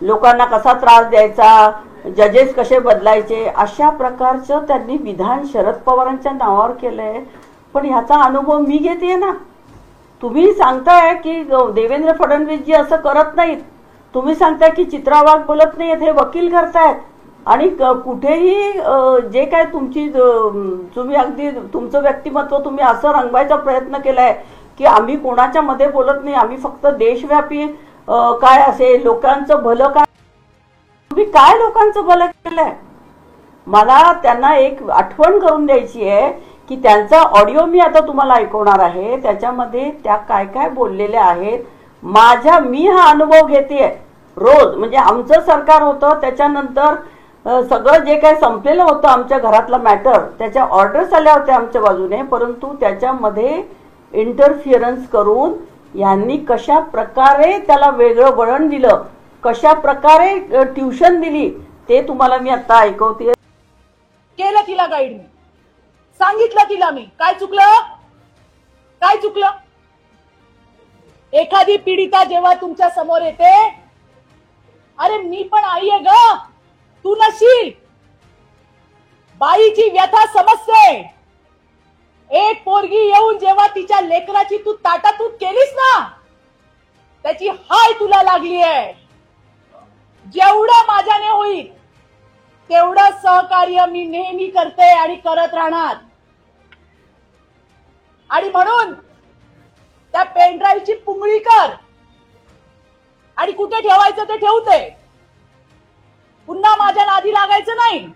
लोकांना कसा त्रास द्यायचा, जजेस कसे बदलायचे, अशा प्रकारचं त्यांनी विधान शरद पवारांच्या नावावर केलंय. पण ह्याचा अनुभव मी घेतेय ना. तुम्ही सांगताय की देवेंद्र फडणवीसजी असं करत नाहीत, तुम्ही सांगताय की चित्रा वाघ बोलत नाहीत, हे वकील करतायत. आणि कुठेही जे काय तुम्ही अगदी तुमचं व्यक्तिमत्व तुम्ही असं रंगवायचा प्रयत्न केलाय की आम्ही कोणाच्या मध्ये बोलत नाही, आम्ही फक्त देशव्यापी काय असेल लोकांचं भलं काय, तुम्ही काय लोकांचं भलं केलंय. मला त्यांना एक आठवण करून द्यायची आहे की त्यांचा ऑडिओ मी आता तुम्हाला ऐकवणार आहे. त्याच्यामध्ये त्या काय काय बोललेल्या आहेत. मी हा अनुभव घेतेय रोज. म्हणजे आमचं सरकार होतं, त्याच्यानंतर सगळं जे काही संपलेलं होतं आमच्या घरातलं मॅटर, त्याच्या ऑर्डर्स आल्या होत्या आमच्या बाजूने, परंतु त्याच्यामध्ये इंटरफिअरन्स करून यांनी कशा प्रकारे त्याला वेगळं वळण दिलं, कशा प्रकारे ट्युशन दिली, ते तुम्हाला मी आता ऐकवते. केलं तिला गाईड, मी सांगितलं तिला मी काय चुकलं. एखादी पीडिता जेव्हा तुमच्या समोर येते, अरे मी पण आई आहे ग, तू नशील. बाईची व्यथा समजते. एक पोरगी येऊन जेव्हा तिच्या लेकराची तू ताटातूट केलीस ना, त्याची हाय तुला लागली आहे. जेवढं माझ्याने होईल तेवढं सहकार्य मी नेहमी करते आणि करत राहणार. आणि म्हणून त्या पेनड्राईव्हची पुंगळी कर आणि कुठे ठेवायचं ते ठेवते. पुन्हा माझ्या नादी लागायचं नाही.